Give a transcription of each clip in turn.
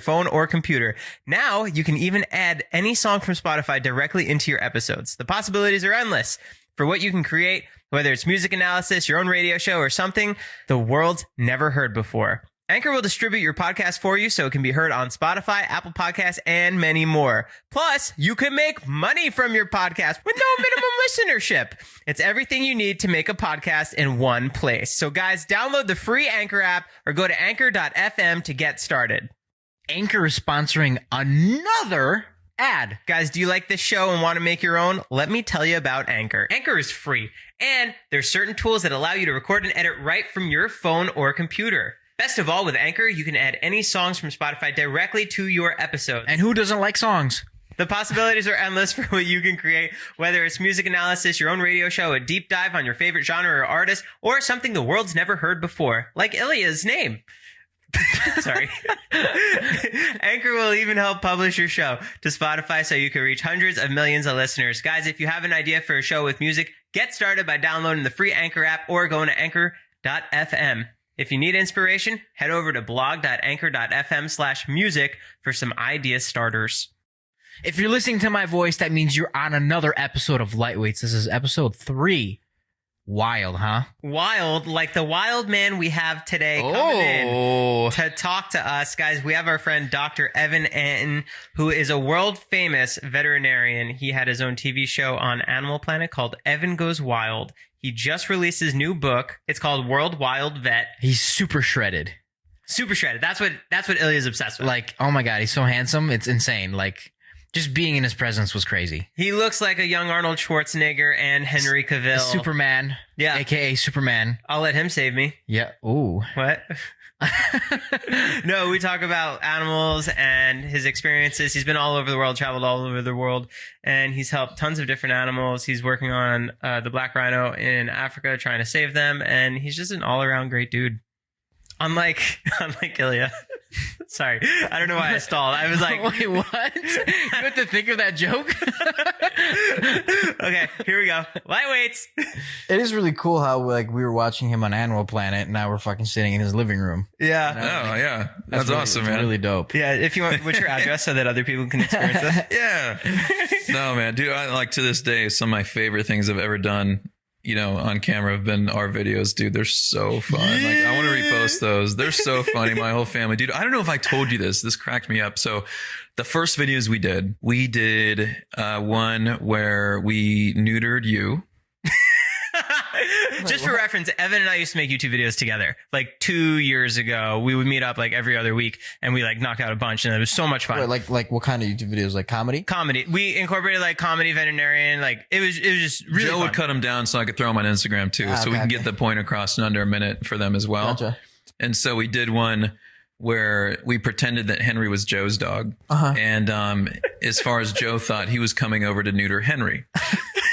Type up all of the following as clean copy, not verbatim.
phone or computer. Now you can even add any song from Spotify directly into your episodes. The possibilities are endless for what you can create, whether it's music analysis, your own radio show, or something the world's never heard before. Anchor will distribute your podcast for you so it can be heard on Spotify, Apple Podcasts, and many more. Plus, you can make money from your podcast with no minimum listenership. It's everything you need to make a podcast in one place. So guys, download the free Anchor app or go to anchor.fm to get started. Anchor is sponsoring another ad. Guys, do you like this show and want to make your own? Let me tell you about Anchor. Anchor is free, and there's certain tools that allow you to record and edit right from your phone or computer. Best of all, with Anchor, you can add any songs from Spotify directly to your episodes. And who doesn't like songs? The possibilities are endless for what you can create, whether it's music analysis, your own radio show, a deep dive on your favorite genre or artist, or something the world's never heard before, like Ilya's name. Sorry. Anchor will even help publish your show to Spotify so you can reach hundreds of millions of listeners. Guys, if you have an idea for a show with music, get started by downloading the free Anchor app or going to anchor.fm. If you need inspiration, head over to blog.anchor.fm/music for some idea starters. If you're listening to my voice, that means you're on another episode of Lightweights. This is episode 3. Wild, huh? Wild, like the wild man we have today coming in to talk to us. Guys, we have our friend Dr. Evan Antin, who is a world-famous veterinarian. He had his own TV show on Animal Planet called Evan Goes Wild. He just released his new book. It's called World Wild Vet. He's super shredded. Super shredded. That's what Ilya's obsessed with. Like, oh my God, he's so handsome. It's insane. Like, just being in his presence was crazy. He looks like a young Arnold Schwarzenegger and Henry Cavill. Superman. Yeah. AKA Superman. I'll let him save me. Yeah. Ooh. What? No, we talk about animals and his experiences. He's been all over the world, traveled all over the world, and he's helped tons of different animals. He's working on the black rhino in Africa, trying to save them, and he's just an all-around great dude. Unlike Ilya. Sorry, I don't know why I stalled. I was like, wait, what? You had to think of that joke? Okay, here we go. Lightweights. It is really cool how we were watching him on Animal Planet, and now we're fucking sitting in his living room. Yeah. Oh, yeah. That's really, awesome, man. Really dope. Yeah, if you want, what's your address so that other people can experience this? Yeah. No, man, dude, I like to this day, some of my favorite things I've ever done, you know, on camera have been our videos, dude. They're so fun. Like, I want to repost those. They're so funny. My whole family, dude. I don't know if I told you this. This cracked me up. So the first videos we did one where we neutered you. Just for reference, Evan and I used to make YouTube videos together. Like 2 years ago, we would meet up like every other week, and we like knocked out a bunch, and it was so much fun. Wait, like what kind of YouTube videos? Like comedy? Comedy. We incorporated like comedy, veterinarian. Like it was just really Joe fun. would cut them down so I could throw them on Instagram too, so we can get the point across in under a minute for them as well. Gotcha. And so we did one where we pretended that Henry was Joe's dog, and as far as Joe thought, he was coming over to neuter Henry.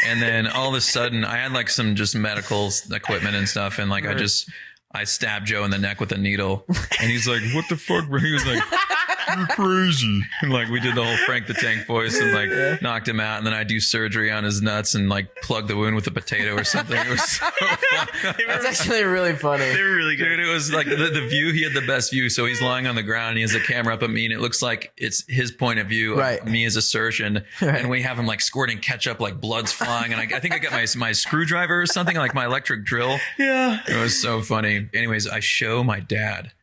And then all of a sudden, I had like some just medical equipment and stuff, and like I stabbed Joe in the neck with a needle, and he's like, "What the fuck, bro?" He was like, "You're crazy." And like we did the whole Frank the Tank voice and like knocked him out, and then I do surgery on his nuts and like plug the wound with a potato or something. It was so fun. That's actually really funny. They were really good. Dude, it was like the view. He had the best view. So he's lying on the ground. And he has a camera up at me, and it looks like it's his point of view of me as a surgeon. And we have him like squirting ketchup, like blood's flying. And I think I got my screwdriver or something, like my electric drill. Yeah. It was so funny. Anyways, I show my dad.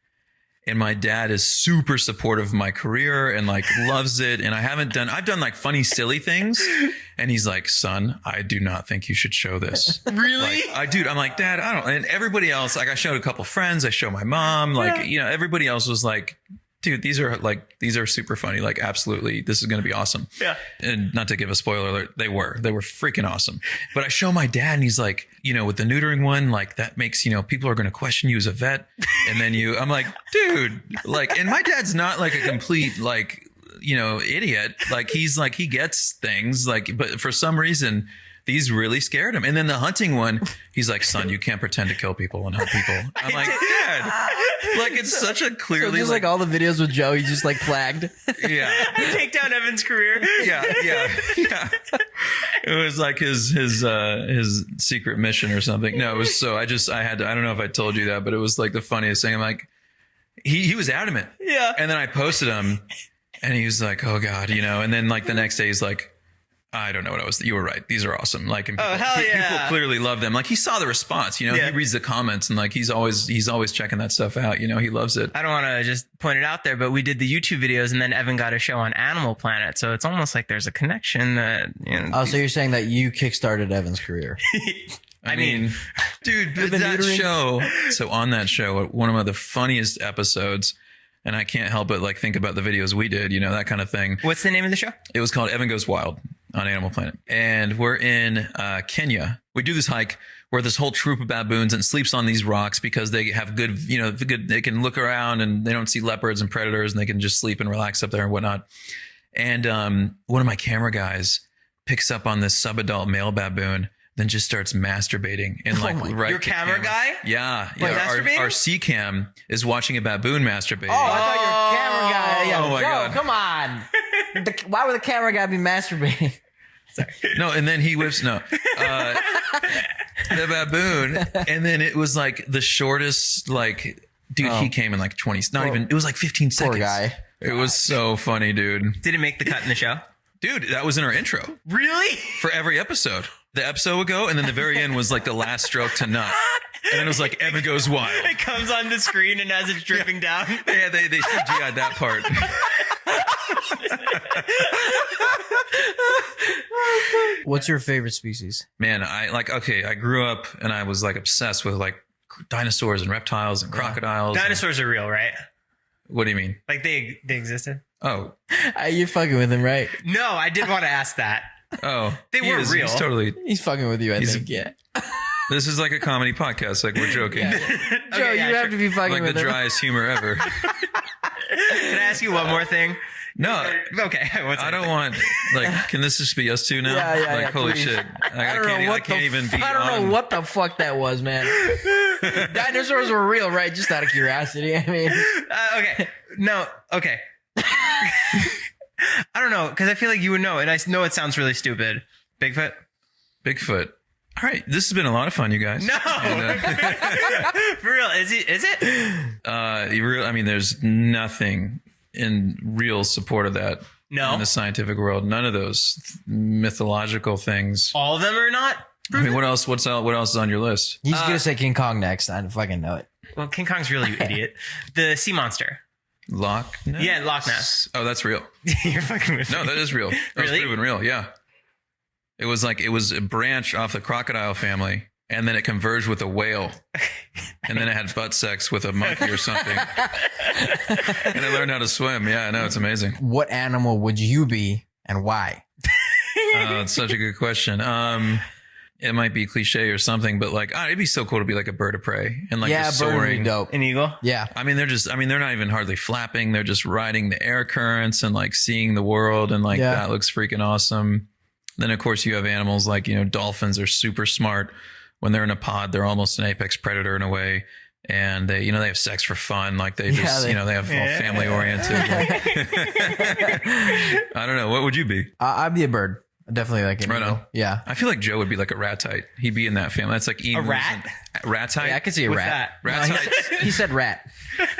And my dad is super supportive of my career and like loves it. And I've done like funny, silly things. And he's like, "Son, I do not think you should show this." Really? Like, I'm like, "Dad, I don't." And everybody else, like I showed a couple friends, I showed my mom, like, you know, everybody else was like, "Dude, these are super funny. Like, absolutely, this is going to be awesome." Yeah. And not to give a spoiler alert, they were freaking awesome. But I show my dad, and he's like, you know, with the neutering one, like that makes, you know, people are going to question you as a vet. And then I'm like, dude, like, and my dad's not like a complete, like, you know, idiot. Like he's like, he gets things like, but for some reason, these really scared him. And then the hunting one, he's like, "Son, you can't pretend to kill people and hunt people." I'm like, "Dad, like it's such a clearly So just like all the videos with Joe, he just like flagged. Yeah, Take down Evan's career. yeah. It was like his secret mission or something. No, it was so I don't know if I told you that, but it was like the funniest thing. I'm like, he was adamant. Yeah. And then I posted him and he was like, oh God, and then like the next day he's like, I don't know what I was. You were right. These are awesome. Like, and people, hell yeah. people clearly love them. Like he saw the response, he reads the comments and like, he's always checking that stuff out. He loves it. I don't want to just point it out there, but we did the YouTube videos and then Evan got a show on Animal Planet. So it's almost like there's a connection that, so you're saying that you kickstarted Evan's career. I mean, dude, so on that show, one of the funniest episodes, and I can't help but like think about the videos we did, that kind of thing. What's the name of the show? It was called Evan Goes Wild on Animal Planet. And we're in Kenya. We do this hike where this whole troop of baboons and sleeps on these rocks because they have good, they can look around and they don't see leopards and predators and they can just sleep and relax up there and whatnot. And one of my camera guys picks up on this subadult male baboon, then just starts masturbating and like right. Your camera guy? Yeah. Wait, yeah. Our C cam is watching a baboon masturbating. Oh, I thought you were a camera guy. Yeah, oh my God. Come on. Why would the camera guy be masturbating? No, and then he whips the baboon, and then it was like the shortest, like, dude, he came in like 20, it was like 15 seconds. Poor guy. It was so funny, dude. Did it make the cut in the show? Dude, that was in our intro. Really? For every episode. The episode would go, and then the very end was like the last stroke to nut. And then it was like, Evan Goes Wild. It comes on the screen and as it's dripping down. Yeah, they CGI'd that part. What's your favorite species? Man, I grew up and I was like obsessed with like dinosaurs and reptiles and crocodiles. Dinosaurs are real, right? What do you mean? Like they existed? Oh. You're fucking with him, right? No, I did want to ask that. Oh. They were real. He's totally. He's fucking with you, I think. Yeah. This is like a comedy podcast. Like we're joking. Yeah. Joe, Okay, you have to be fucking Like with the him. driest humor ever. Can I ask you one more thing? No. Okay. I don't want, like, can this just be us two now? Yeah, like, holy please. shit. I don't know what the fuck that was, man. Dinosaurs were real, right? Just out of curiosity. I mean, okay. No. Okay. I don't know, because I feel like you would know, and I know it sounds really stupid. Bigfoot? Bigfoot. All right. This has been a lot of fun, you guys. No. And, For real. Is it? I mean, there's nothing in real support of that. No. In the scientific world. None of those mythological things. All of them are not? I mean, what else is on your list? he's gonna say King Kong next. I fucking know it. Well, King Kong's real, you idiot. The sea monster. Loch Ness? Yeah, Loch Ness. Oh, that's real. You're fucking with me. No, that is real. That Really? was proven real. Yeah. It was a branch off the crocodile family, and then it converged with a whale, and then it had butt sex with a monkey or something, and it learned how to swim. Yeah, I know, it's amazing. What animal would you be and why? It's such a good question. It might be cliche or something, but like, it'd be so cool to be like a bird of prey and like just bird would be soaring. dope. An eagle? Yeah. I mean, they're not even hardly flapping. They're just riding the air currents and like seeing the world. And like, that looks freaking awesome. Then of course you have animals like, dolphins are super smart. When they're in a pod, they're almost an apex predator in a way. And they have sex for fun. Like they just, they have all family oriented. Like, I don't know. What would you be? I'd be a bird. Definitely like an Right eagle. on. Yeah. I feel like Joe would be like a ratite. He'd be in that family. That's like emus. A rat? Ratite? Yeah, I could see a What's rat. that? Ratites. He said rat.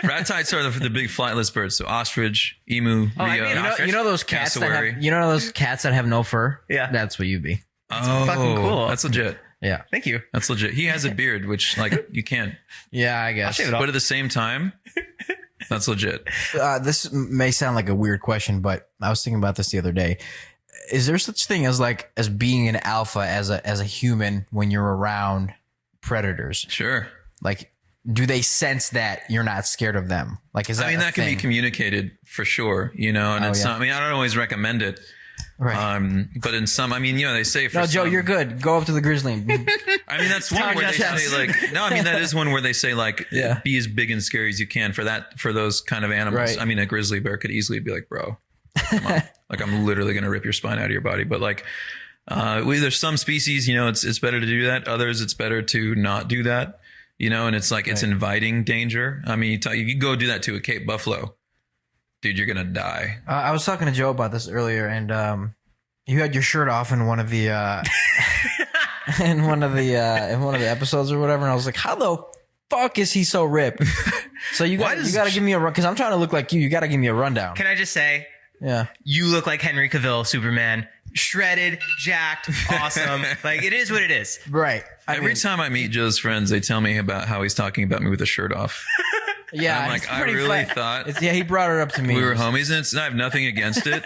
Ratites are the big flightless birds. So ostrich, emu, I Rio, mean, You know those cats cassowary. that have no fur? Yeah. That's what you'd be. Oh, fucking cool. That's legit. Yeah. Thank you. That's legit. He has a beard, which like you can't. Yeah, I guess. shave it off. But at the same time, that's legit. This may sound like a weird question, but I was thinking about this the other day. Is there such thing as being an alpha as a human when you're around predators? Sure. Like, do they sense that you're not scared of them? Like, is that? I mean, a that can be thing? communicated for sure, and it's not, I mean, I don't always recommend it. Right. But in some, I mean, they say for No, Joe, some- you're good. Go up to the grizzly. I mean, that's one where they say like, no, I mean, that is one where they say like, Yeah. be as big and scary as you can for those kind of animals. Right. I mean, a grizzly bear could easily be like, bro, come on. Like, I'm literally going to rip your spine out of your body. But like, there's some species, it's better to do that. Others, it's better to not do that, and it's like, it's inviting danger. I mean, you go do that to a Cape buffalo, dude, you're going to die. I was talking to Joe about this earlier, and you had your shirt off in one of the in one of the episodes or whatever, and I was like, how the fuck is he so ripped? So you got to give me a run because I'm trying to look like you. You got to give me a rundown. Can I just say, Yeah. you look like Henry Cavill, Superman. Shredded, jacked, awesome. Like, it is what it is. Right. Every time I meet Joe's friends, they tell me about how he's talking about me with a shirt off. Yeah. I'm like, it's I pretty really flat. thought Yeah, he brought it up to me. we were homies, and I have nothing against it.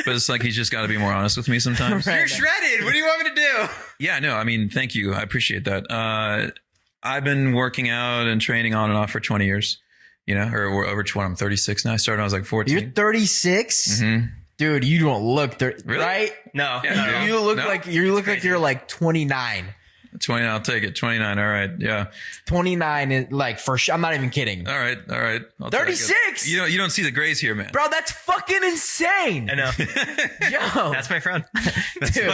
But it's like he's just got to be more honest with me sometimes. Right. You're shredded. What do you want me to do? Yeah, no, I mean, thank you. I appreciate that. I've been working out and training on and off for 20 years, you know, or over 20. I'm 36 now. I started when I was like 14. You're 36? Mhm. Dude, you don't look Really? right? No. Yeah, no, no. dude. You look No? like you're like 29. 20, I'll take it. 29. All right. Yeah. 29 is like for sure. I'm not even kidding. All right. All right. I'll take it. 36? You don't see the grays here, man. Bro, that's fucking insane. I know. Yo. That's my friend. Dude.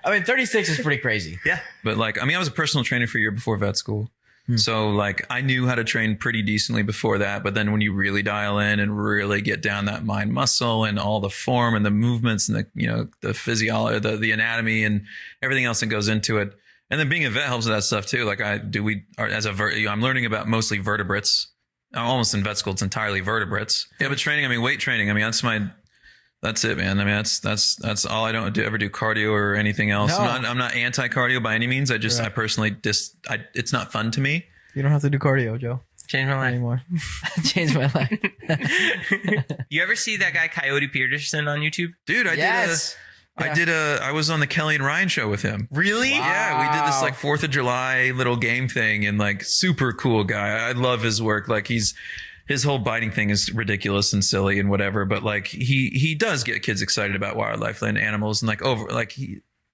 I mean, 36 is pretty crazy. Yeah. But like, I mean, I was a personal trainer for a year before vet school. So like I knew how to train pretty decently before that. But then when you really dial in and really get down that mind muscle and all the form and the movements and the, you know, the physiology, the anatomy and everything else that goes into it. And then being a vet helps with that stuff too. Like I'm learning about mostly vertebrates. I'm almost in vet school. It's entirely vertebrates. Yeah. But training, I mean, weight training. I mean, that's it, man. I mean, that's all. I don't ever do cardio or anything else. No. I'm not anti-cardio by any means. I personally it's not fun to me. You don't have to do cardio, Joe, Changed my life. anymore. Change my life. You ever see that guy Coyote Peterson on YouTube? Dude, I was on the Kelly and Ryan show with him. Really? Yeah, we did this like 4th of July little game thing and like super cool guy. I love his work. Like his whole biting thing is ridiculous and silly and whatever, but like he does get kids excited about wildlife and animals and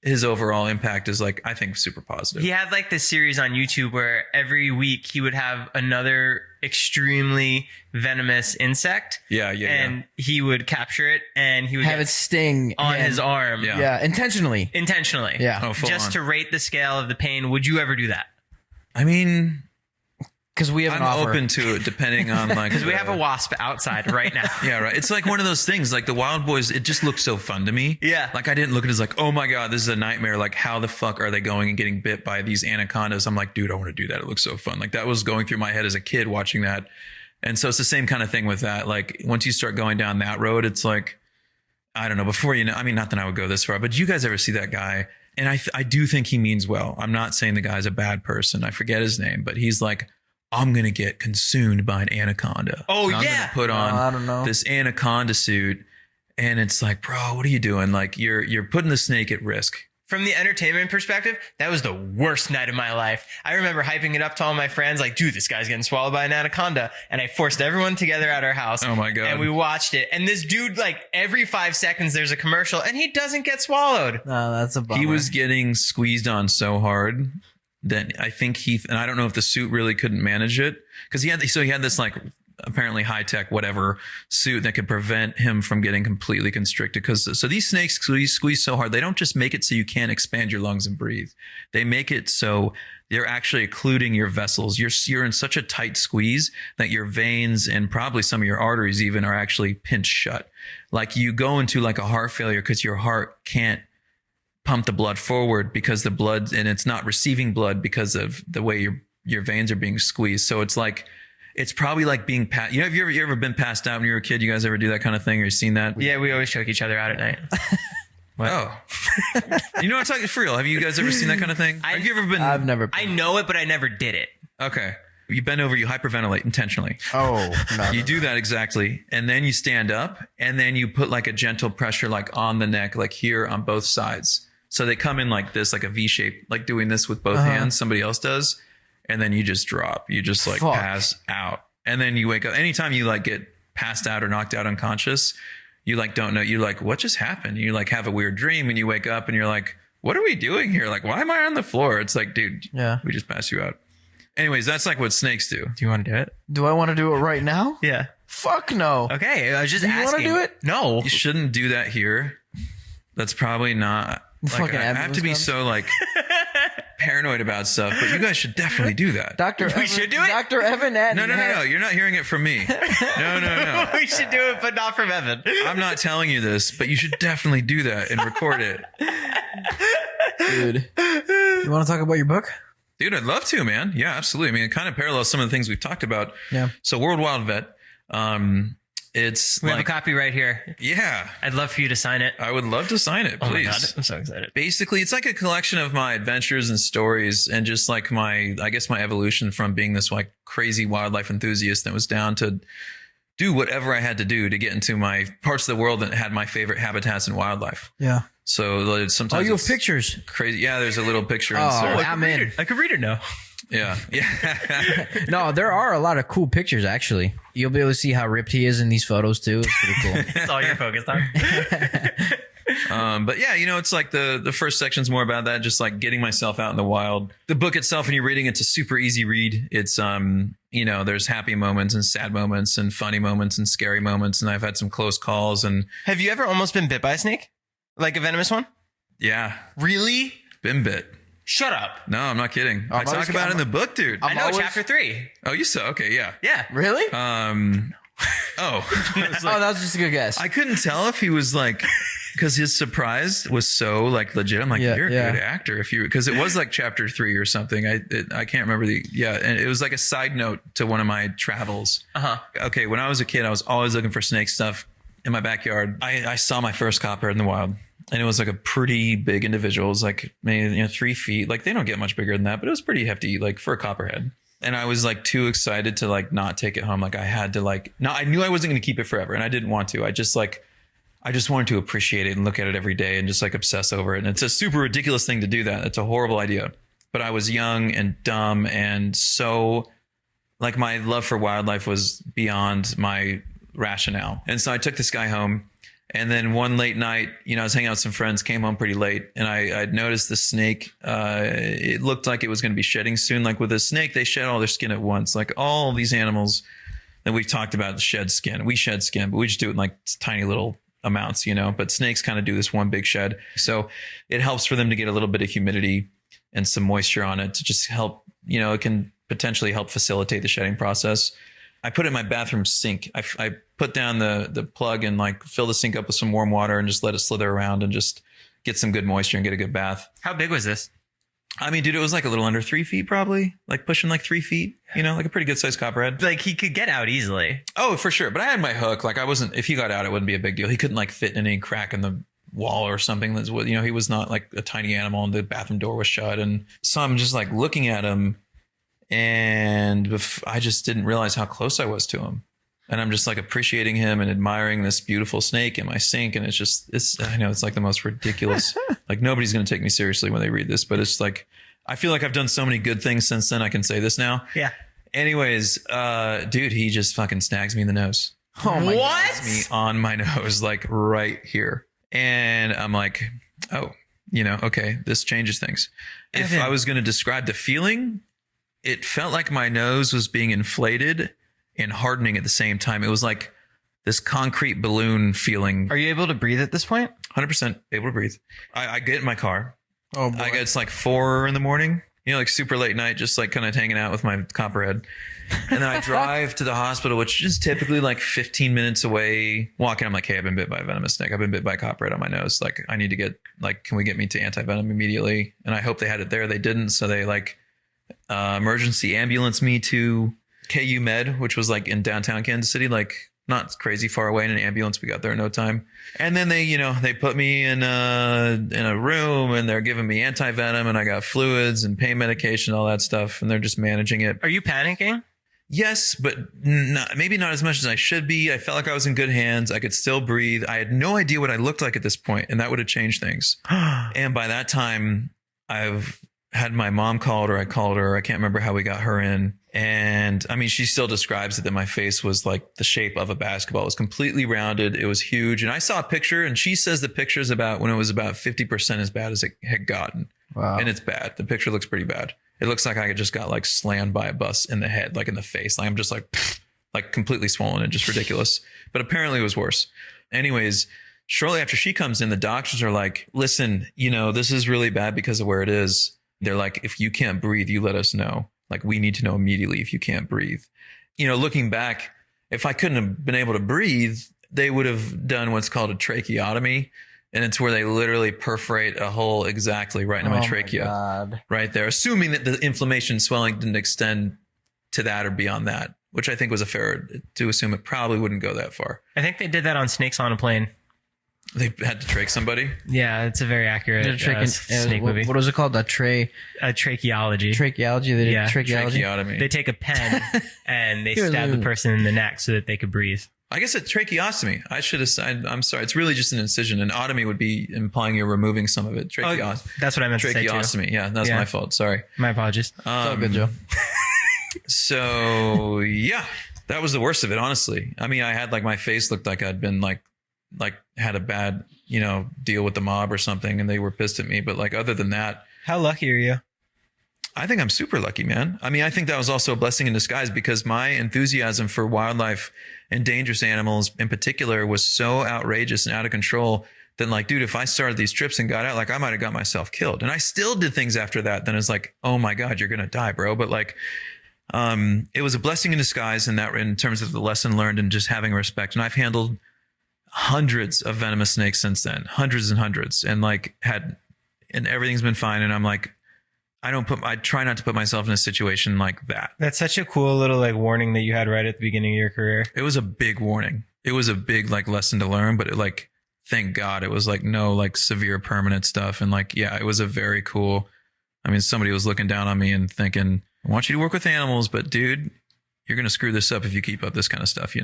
his overall impact is like, I think super positive. He had like this series on YouTube where every week he would have another extremely venomous insect. Yeah. And he would capture it and he would Have it sting on him. his arm. Yeah. Yeah, intentionally. Intentionally. Yeah. Oh, full Just on. to rate the scale of the pain. Would you ever do that? I mean, Because we have an I'm offer. open to it depending on like Because we have a wasp outside right now. Yeah, right. It's like one of those things, like the Wild Boys, it just looks so fun to me. Yeah. Like I didn't look at it as like, oh my God, this is a nightmare. Like how the fuck are they going and getting bit by these anacondas? I'm like, dude, I want to do that. It looks so fun. Like that was going through my head as a kid watching that. And so it's the same kind of thing with that. Like once you start going down that road, it's like, I don't know, before you know, I mean, not that I would go this far, but you guys ever see that guy? And I do think he means well. I'm not saying the guy's a bad person. I forget his name, but he's like, I'm going to get consumed by an anaconda. Oh, And I'm yeah. gonna put on I don't know. this anaconda suit. And it's like, bro, what are you doing? Like you're putting the snake at risk. From the entertainment perspective, that was the worst night of my life. I remember hyping it up to all my friends, like, dude, this guy's getting swallowed by an anaconda. And I forced everyone together at our house. Oh my God. And we watched it. And this dude, like, every 5 seconds, there's a commercial and he doesn't get swallowed. No, that's a bummer. He was getting squeezed on so hard that I think and I don't know if the suit really couldn't manage it because he had this like apparently high tech, whatever suit that could prevent him from getting completely constricted. So these snakes squeeze so hard, they don't just make it so you can't expand your lungs and breathe. They make it so they're actually occluding your vessels. You're in such a tight squeeze that your veins and probably some of your arteries even are actually pinched shut. Like you go into like a heart failure because your heart can't pump the blood forward because the blood and it's not receiving blood because of the way your veins are being squeezed. So it's like, it's probably like being have you ever been passed out when you were a kid? You guys ever do that kind of thing or you seen that? Yeah, we always choke each other out at night. What? Oh, you know what I'm talking for real. Have you guys ever seen that kind of thing? Have you ever been? I've never. I know it, but I never did it. Okay. You bend over, you hyperventilate intentionally. Oh, no. You do that exactly. And then you stand up and then you put like a gentle pressure, like on the neck, like here on both sides. So they come in like this, like a V shape, like doing this with both hands. Somebody else does. And then you just drop, you just like pass out. And then you wake up. Anytime you like get passed out or knocked out unconscious, you like don't know. You're like, what just happened? You like have a weird dream and you wake up and you're like, what are we doing here? Like, why am I on the floor? It's like, dude, we just pass you out. Anyways, that's like what snakes do. Do you want to do it? Do I want to do it right now? Yeah. Fuck no. Okay. I was just Do you asking. want to do it? No. You shouldn't do that here. That's probably not. Like, Fucking I have to ambulance be comes? so like paranoid about stuff, but you guys should definitely do that. Dr. Evan, should do it? Dr. Evan No. You're not hearing it from me. No. We should do it, but not from Evan. I'm not telling you this, but you should definitely do that and record it. Dude. You want to talk about your book? Dude, I'd love to, man. Yeah, absolutely. I mean, it kind of parallels some of the things we've talked about. Yeah. So World Wild Vet, it's We have a like, copy right here. yeah, I'd love for you to sign it. I would love to sign it, Oh my please. God, I'm so excited. Basically, it's like a collection of my adventures and stories and just like my evolution from being this like crazy wildlife enthusiast that was down to do whatever I had to do to get into my parts of the world that had my favorite habitats and wildlife. Yeah. So like, Oh, sometimes you have it's pictures. crazy. Yeah, there's a little picture. Oh, insert. I'm in. I could read it now. Yeah. Yeah. No, there are a lot of cool pictures, actually. You'll be able to see how ripped he is in these photos, too. It's pretty cool. That's all you're focused on. But yeah, it's like the first section's more about that, just like getting myself out in the wild. The book itself, when you're reading, it's a super easy read. It's, there's happy moments and sad moments and funny moments and scary moments. And I've had some close calls and Have you ever almost been bit by a snake? Like a venomous one? yeah, Really? been bit. Shut up. No, I'm not kidding. I talk always- about it in the book, dude. I know always- chapter 3. Oh, you saw? Okay. Yeah. Yeah. Really? Oh, I was Oh, like- that was just a good guess. I couldn't tell if he was like, because his surprise was so like legit. I'm like, Yeah, you're a yeah. good actor because it was like chapter 3 or something. I can't remember and it was like a side note to one of my travels. Uh-huh. Okay, when I was a kid, I was always looking for snake stuff in my backyard. I saw my first copperhead in the wild, and it was like a pretty big individual. It was like maybe 3 feet. Like they don't get much bigger than that, but it was pretty hefty, like for a copperhead. And I was like too excited to like not take it home. Like I had to like, no, I knew I wasn't going to keep it forever, and I didn't want to. I just wanted to appreciate it and look at it every day and just like obsess over it. And it's a super ridiculous thing to do that. It's a horrible idea. But I was young and dumb, and so like my love for wildlife was beyond my rationale. And so I took this guy home, and then one late night, I was hanging out with some friends, came home pretty late, and I'd noticed the snake. It looked like it was going to be shedding soon. Like with a snake, they shed all their skin at once. Like all these animals that we've talked about shed skin. We shed skin, but we just do it in like tiny little amounts, but snakes kind of do this one big shed. So it helps for them to get a little bit of humidity and some moisture on it to just help, it can potentially help facilitate the shedding process. I put it in my bathroom sink. I put down the plug and like fill the sink up with some warm water and just let it slither around and just get some good moisture and get a good bath. How big was this? I mean, dude, it was like a little under 3 feet, probably like pushing like 3 feet, like a pretty good sized copperhead. Like he could get out easily. Oh, for sure. But I had my hook. Like if he got out, it wouldn't be a big deal. He couldn't like fit in any crack in the wall or something. That's what, he was not like a tiny animal, and the bathroom door was shut. And so I'm just like looking at him, and I just didn't realize how close I was to him. And I'm just like appreciating him and admiring this beautiful snake in my sink. And I know it's like the most ridiculous, like nobody's going to take me seriously when they read this, but it's like, I feel like I've done so many good things since then. I can say this now. Yeah. Anyways, dude, he just fucking snags me in the nose. Oh my What? Snags me on my nose, like right here. And I'm like, oh, okay, this changes things. If Evan. I was going to describe the feeling, it felt like my nose was being inflated and hardening at the same time. It was like this concrete balloon feeling. Are you able to breathe at this point? 100% able to breathe. I get in my car. Oh boy. It's like 4 a.m, like super late night, just like kind of hanging out with my copperhead. And then I drive to the hospital, which is typically like 15 minutes away. Walking, I'm like, hey, I've been bit by a venomous snake. I've been bit by a copperhead on my nose. Like, I need to get, like, can we get me to anti-venom immediately? And I hope they had it there. They didn't. So they like emergency ambulance me to KU Med, which was like in downtown Kansas City, like not crazy far away in an ambulance. We got there in no time. And then they put me in a room, and they're giving me anti-venom, and I got fluids and pain medication, all that stuff. And they're just managing it. Are you panicking? Yes, but maybe not as much as I should be. I felt like I was in good hands. I could still breathe. I had no idea what I looked like at this point, and that would have changed things. And by that time, I've had my mom called, or I called her. I can't remember how we got her in. And I mean, she still describes it that my face was like the shape of a basketball. It was completely rounded. It was huge. And I saw a picture, and she says the picture is about when it was about 50% as bad as it had gotten. Wow. And it's bad. The picture looks pretty bad. It looks like I just got like slammed by a bus in the head, like in the face. Like I'm just like completely swollen and just ridiculous. But apparently it was worse. Anyways, shortly after she comes in, the doctors are like, listen, this is really bad because of where it is. They're like, if you can't breathe, you let us know. Like, we need to know immediately if you can't breathe. Looking back, if I couldn't have been able to breathe, they would have done what's called a tracheotomy. And it's where they literally perforate a hole exactly right into my trachea. God. Right there, assuming that the inflammation swelling didn't extend to that or beyond that, which I think was a fair to assume it probably wouldn't go that far. I think they did that on Snakes on a Plane. They had to trach somebody. Yeah, it's a very accurate snake movie. What was it called? Tracheology. Tracheology. They did Yeah. tracheology. Tracheotomy. They take a pen and they Here's stab the a- person in the neck so that they could breathe. I guess it's tracheostomy. I should have said, I'm sorry. It's really just an incision. An otomy would be implying you're removing some of it. That's what I meant to say too. Tracheostomy. Yeah, that's Yeah. my fault. Sorry. My apologies. It's all good, Joe. So yeah, that was the worst of it, honestly. I mean, I had like my face looked like I'd been like had a bad, deal with the mob or something, and they were pissed at me. But like other than that, How lucky are you? I think I'm super lucky, man. I mean, I think that was also a blessing in disguise because my enthusiasm for wildlife and dangerous animals in particular was so outrageous and out of control that like, dude, if I started these trips and got out, like I might have got myself killed. And I still did things after that. Then it's like, oh my God, you're going to die, bro. But like, it was a blessing in disguise in terms of the lesson learned and just having respect. And I've handled hundreds of venomous snakes since then, hundreds and hundreds, and everything's been fine. And I'm like, I try not to put myself in a situation like that. That's such a cool little like warning that you had right at the beginning of your career. It was a big warning. It was a big like lesson to learn, but thank God it was like no like severe permanent stuff. And like, yeah, it was a very cool. I mean, somebody was looking down on me and thinking, I want you to work with animals, but dude, you're going to screw this up if you keep up this kind of stuff,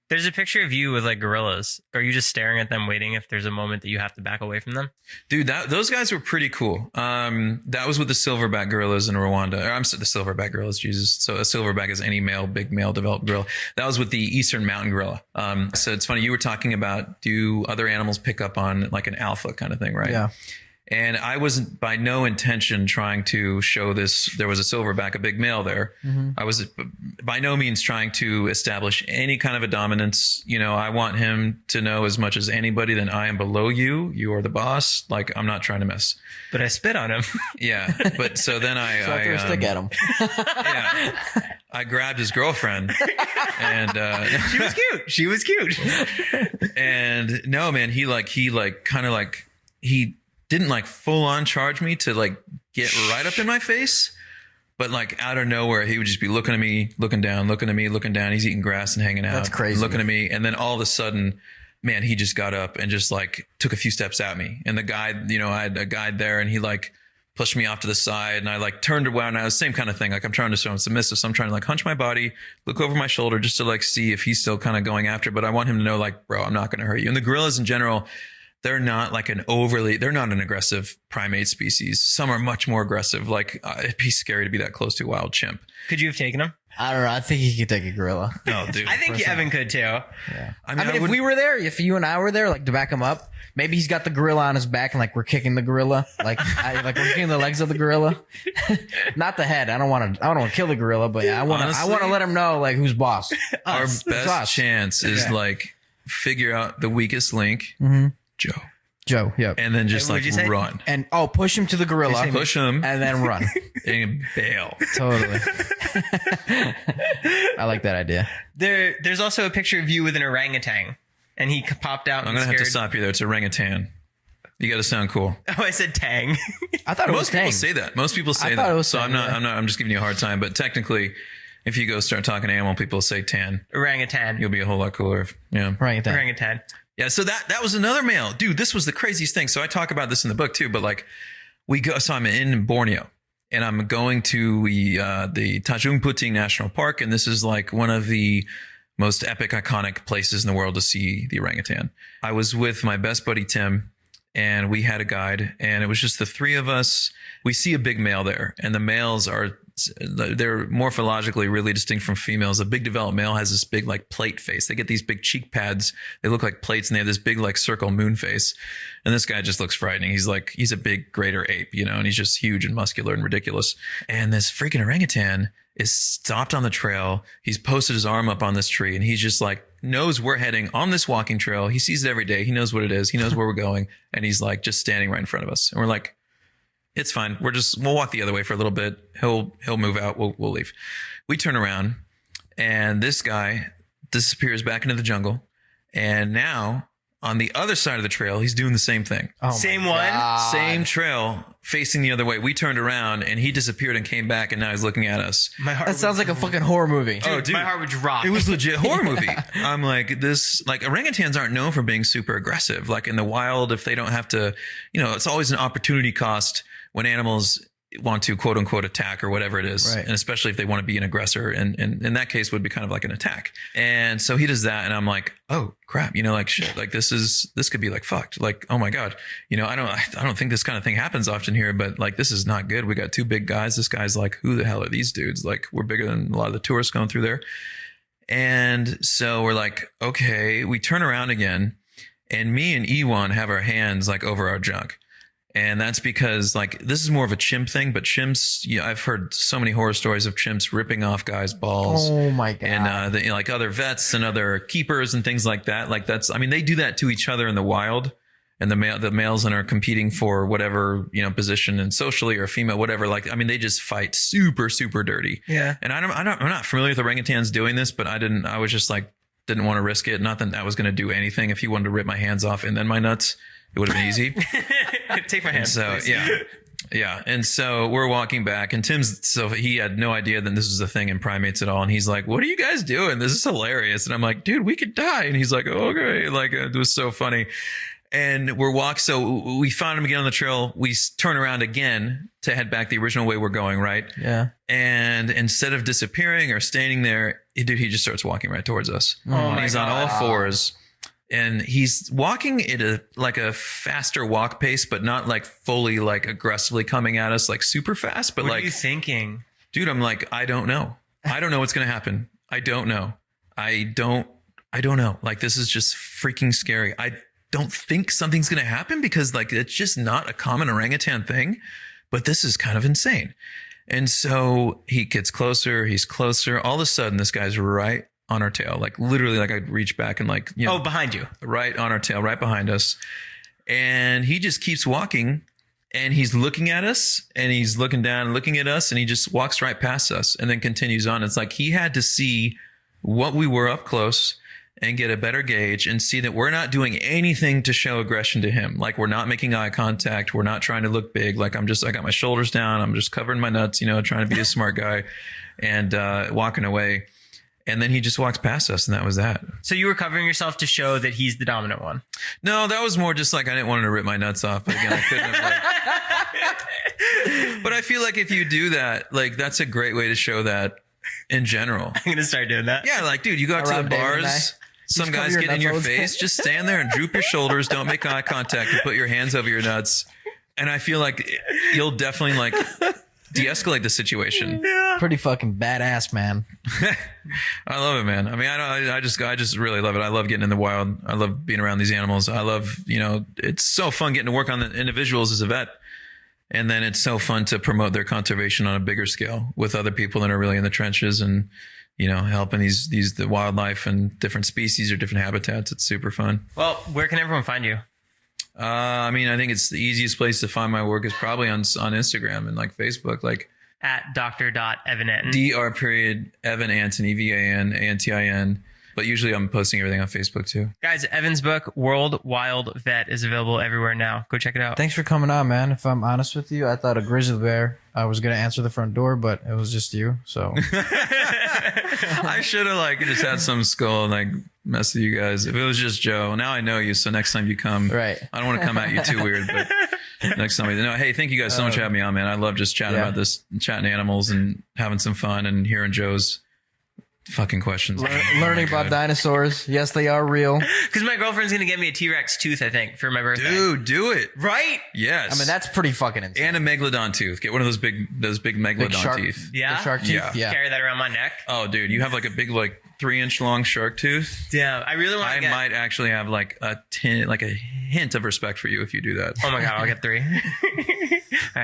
There's a picture of you with like gorillas. Are you just staring at them waiting if there's a moment that you have to back away from them? Dude, those guys were pretty cool. That was with the silverback gorillas in Rwanda. Or I'm sorry, the silverback gorillas, Jesus. So a silverback is any big male developed gorilla. That was with the Eastern Mountain gorilla. So it's funny, you were talking about, do other animals pick up on like an alpha kind of thing, right? Yeah. And I wasn't by no intention trying to show this. There was a silverback, a big male there. Mm-hmm. I was by no means trying to establish any kind of a dominance. I want him to know as much as anybody that I am below you. You are the boss. Like, I'm not trying to mess. But I spit on him. Yeah. But so then I threw a stick at him. Yeah. I grabbed his girlfriend and, She was cute. and no, man, he didn't like full on charge me to like get right up in my face, but like out of nowhere, he would just be looking at me, looking down, looking at me, looking down. He's eating grass and hanging out. That's crazy. Looking at me. And then all of a sudden, man, he just got up and just like took a few steps at me. And the guide, I had a guide there and he like pushed me off to the side and I like turned around. And I was same kind of thing. Like I'm trying to show him submissive. So I'm trying to like hunch my body, look over my shoulder just to like see if he's still kind of going after, but I want him to know like, bro, I'm not going to hurt you. And the gorillas in general, they're not like they're not an aggressive primate species. Some are much more aggressive. Like it'd be scary to be that close to a wild chimp. Could you have taken him? I don't know. I think he could take a gorilla. No, dude. I think Evan could too. Yeah. I mean, if we were there, if you and I were there, like to back him up, maybe he's got the gorilla on his back and like we're kicking the gorilla, like we're kicking the legs of the gorilla, not the head. I don't want to kill the gorilla, but yeah, I want to let him know like who's boss. Our Us. best chance is like figure out the weakest link, Joe. Yep. and then just What'd like you say? run. And push him to the gorilla Push him and then run. and bail. Totally. I like that idea. There's also a picture of you with an orangutan, and he popped out. I'm gonna have to stop you there. It's orangutan. You got to sound cool. Oh, I said tang. I thought it was Most people Tang. say that. Most people say thought that. it was So Tang, I'm just giving you a hard time. But technically, if you go start talking animal, people say tan. Orangutan. You'll be a whole lot cooler. Yeah. Right. That. Orangutan. Yeah, so that was another male. Dude, this was the craziest thing. So I talk about this in the book too, but like so I'm in Borneo and I'm going to the Tanjung Puting National Park. And this is like one of the most epic, iconic places in the world to see the orangutan. I was with my best buddy, Tim, and we had a guide and it was just the three of us. We see a big male there and the males they're morphologically really distinct from females. A big developed male has this big like plate face. They get these big cheek pads. They look like plates and they have this big like circle moon face. And this guy just looks frightening. He's a big greater ape, and he's just huge and muscular and ridiculous. And this freaking orangutan is stopped on the trail. He's posted his arm up on this tree and he's just like knows we're heading on this walking trail. He sees it every day. He knows what it is. He knows where we're going. And he's like just standing right in front of us. And we're like, it's fine. We'll walk the other way for a little bit. He'll move out. We'll leave. We turn around and this guy disappears back into the jungle. And now on the other side of the trail, he's doing the same thing. Oh my Same one? God. Same trail facing the other way. We turned around and he disappeared and came back and now he's looking at us. My heart That sounds like a fucking horror movie. Oh, dude. my heart would drop. It was legit horror movie. I'm like, this, like, orangutans aren't known for being super aggressive. Like in the wild, if they don't have to, it's always an opportunity cost when animals want to quote unquote attack or whatever it is. Right. And especially if they want to be an aggressor. And in that case would be kind of like an attack. And so he does that. And I'm like, oh crap, like shit, like this could be like fucked. Like, oh my God, I don't think this kind of thing happens often here, but like, this is not good. We got two big guys. This guy's like, who the hell are these dudes? Like we're bigger than a lot of the tourists going through there. And so we're like, okay, we turn around again and me and Ewan have our hands like over our junk. And that's because like, this is more of a chimp thing, but chimps, I've heard so many horror stories of chimps ripping off guys' balls. Oh my God. And, like other vets and other keepers and things like that. Like they do that to each other in the wild, and the males and are competing for whatever, position and socially or female, whatever. Like, they just fight super, super dirty. Yeah. And I'm not familiar with orangutans doing this, but I was just like, didn't want to risk it. Not that I was going to do anything. If he wanted to rip my hands off and then my nuts, it would have been easy. Take my hand. So please. yeah. And so we're walking back and he had no idea that this was a thing in primates at all. And he's like, what are you guys doing? This is hilarious. And I'm like, dude, we could die. And he's like, okay. Like it was so funny. And we're walking. So we found him again on the trail. We turn around again to head back the original way we're going. Right. Yeah. And instead of disappearing or standing there, he just starts walking right towards us. Oh my He's on all fours. And he's walking at a faster walk pace, but not like fully like aggressively coming at us like super fast. But What like, are you thinking? dude, I'm like, I don't know. I don't know what's going to happen. I don't know. I don't know. Like, this is just freaking scary. I don't think something's going to happen because like, it's just not a common orangutan thing, but this is kind of insane. And so he gets closer. He's closer. All of a sudden, this guy's right on our tail, like literally, like I'd reach back and like, Behind you. right on our tail, right behind us. And he just keeps walking and he's looking at us and he's looking down and looking at us and he just walks right past us and then continues on. It's like he had to see what we were up close and get a better gauge and see that we're not doing anything to show aggression to him. Like we're not making eye contact. We're not trying to look big. Like I got my shoulders down. I'm just covering my nuts, trying to be a smart guy and walking away. And then he just walks past us and that was that. So you were covering yourself to show that he's the dominant one. No, that was more just like I didn't want him to rip my nuts off. But again, I couldn't have. But I feel like if you do that, like that's a great way to show that in general. I'm going to start doing that. Yeah, like, dude, you go out to Around the David and I. bars. Some Just cover guys your get in your nuts. face. Just stand there and droop your shoulders. Don't make eye contact and put your hands over your nuts. And I feel like you'll definitely like de-escalate the situation. Pretty fucking badass, man. I love it, man. I just really love it. I love getting in the wild. I love being around these animals. I love, it's so fun getting to work on the individuals as a vet. And then it's so fun to promote their conservation on a bigger scale with other people that are really in the trenches and, helping the wildlife and different species or different habitats. It's super fun. Well, where can everyone find you? I think it's the easiest place to find my work is probably on Instagram and like Facebook, like At Dr.Evan. Dr. Evan Antin, EVAN ANTIN. But usually I'm posting everything on Facebook too. Guys, Evan's book, World Wild Vet, is available everywhere now. Go check it out. Thanks for coming on, man. If I'm honest with you, I thought a grizzly bear. I was going to answer the front door, but it was just you. So I should have just had some skull and like mess with you guys. If it was just Joe, now I know you. So next time you come, right. I don't want to come at you too weird, but next time, hey, thank you guys so much for having me on, man. I love just chatting about this, chatting animals and having some fun and hearing Joe's fucking questions. Learning about dinosaurs. Yes, they are real. Because my girlfriend's going to get me a T-Rex tooth, I think, for my birthday. Dude, do it. Right? Yes. That's pretty fucking insane. And a megalodon tooth. Get one of those big megalodon shark teeth. Yeah? The shark teeth? Yeah. Carry that around my neck. Oh, dude, you have like a big 3-inch long shark tooth. Yeah, I really want to I might actually have a hint of respect for you if you do that. Oh my God, I'll get 3.